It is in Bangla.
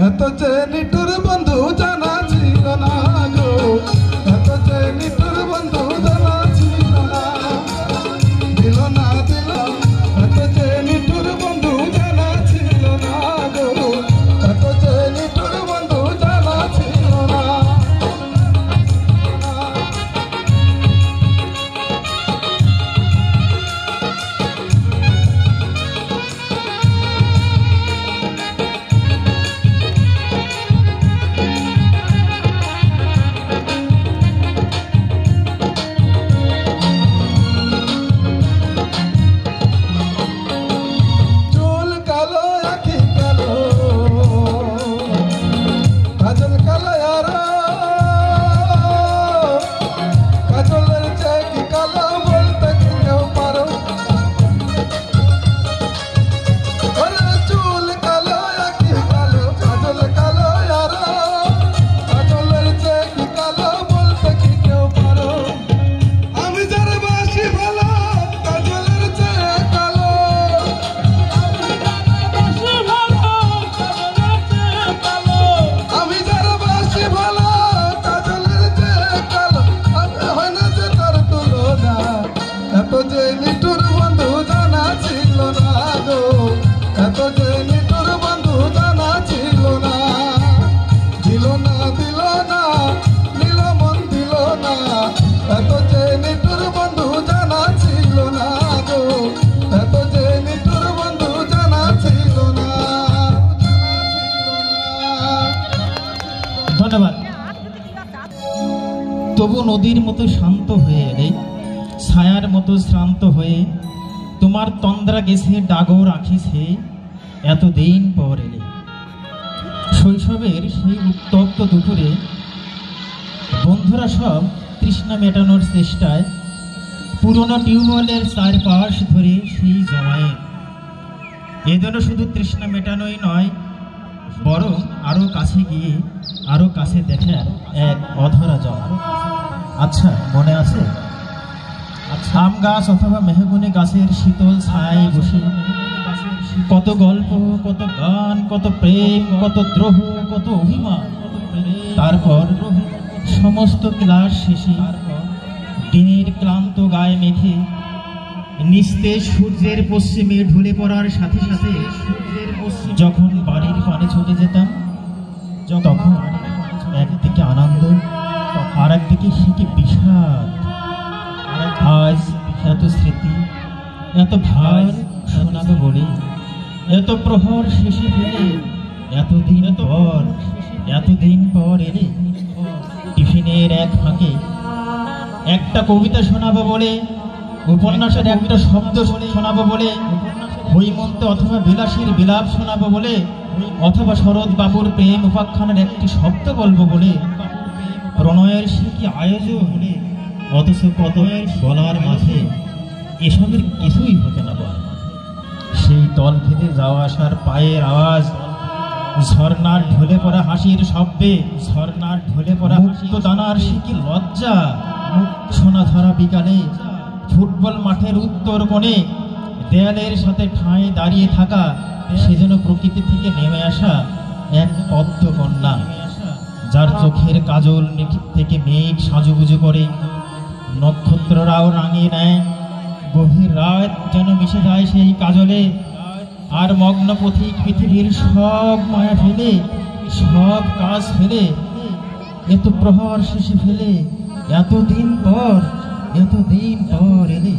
এত যে নিটুর বন্ধু জানা ছিল না গো, এত যে নিটুর বন্ধু জানা ছিল না, দিল না দিল, এত যে নিটুর বন্ধু জানা ছিল না গো, এত যে নিটুর বন্ধু জানা ছিল না। এত যে নিটুর বন্ধু জানা ছিল না গো, এত যে নিটুর বন্ধু জানা ছিল না, দিল না দিল না, নিল মন দিল না, এত যে নিটুর বন্ধু জানা ছিল না গো, এত যে নিটুর বন্ধু জানা ছিল না। ধন্যবাদ। তবু নদীর মতো শান্ত হয়ে এলে, ছায়ার মতো শ্রান্ত হয়ে তোমার তন্দ্রা গেছে ডাগর আঁকিছে এতদিন পর এলে। শৈশবের সেই উত্তপ্ত দুপুরে বন্ধুরা সব তৃষ্ণা মেটানোর চেষ্টায় পুরনো টিউবওয়েলের চারপাশ ধরে সেই জমায়ে। এজন্য শুধু তৃষ্ণা মেটানোই নয়, বরং আরো কাছে গিয়ে আরো কাছে দেখার এক অধরা জমা। আচ্ছা, মনে আছে আম গাছ অথবা মেহগনি গাছের শীতল ছায়ায় বসে কত গল্প, কত গান, কত প্রেম, কত দ্রোহ, কত অভিমান। তারপর সমস্ত ক্লাস শেষে দিনের ক্লান্ত গায়ে মেখে নিস্তেজ সূর্যের পশ্চিমে ঢলে পড়ার সাথে সাথে যখন বাড়ির পানে ছুটে যেতাম, তখন একদিকে আনন্দ আর একদিকে সেটি বিষাদ। আজ এত স্মৃতি, এত ভার শোনাবে বলে, এত প্রহর শেষে ফেলে এতদিন পর এলে টিফিনের এক ফাঁকে একটা কবিতা শোনাবো বলে, উপন্যাসের একটা শব্দ শোনাবো বলে, হৈমন্ত অথবা বিলাসীর বিলাপ শোনাবো বলে, অথবা শরৎ বাবুর প্রেম উপাখ্যানের একটি শব্দ বলবো বলে প্রণয়ের সে কি আয়োজন হলে, অথচ পদয়ের বলার মাঝে এসবের কিছুই হতো না। সেই তল ভেদে যাওয়া আসার পায়ের আওয়াজ, ঝর্ণার ঢলে পড়া হাসির শব্দে, ঝর্ণার ঢলে পড়া মুক্ত দানার সে কি লজ্জা। সোনা ধরা বিকালে ফুটবল মাঠের উত্তর কোণে দেয়ালের সাথে ঠাঁই দাঁড়িয়ে থাকা, সেজন্য প্রকৃতি থেকে নেমে আসা এক পদ্ম কন্যা, যার চোখের কাজল থেকে মেঘ সাজুগুজু করে, নক্ষত্ররাও রাঙিয়ে নেয়। গভীর রাত যেন মিশে যায় সেই কাজলে, আর মগ্ন পথিক পৃথিবীর সব মায়া ফেলে, সব কাজ ফেলে, এত প্রহর শেষে ফেলে এতদিন পর এলে।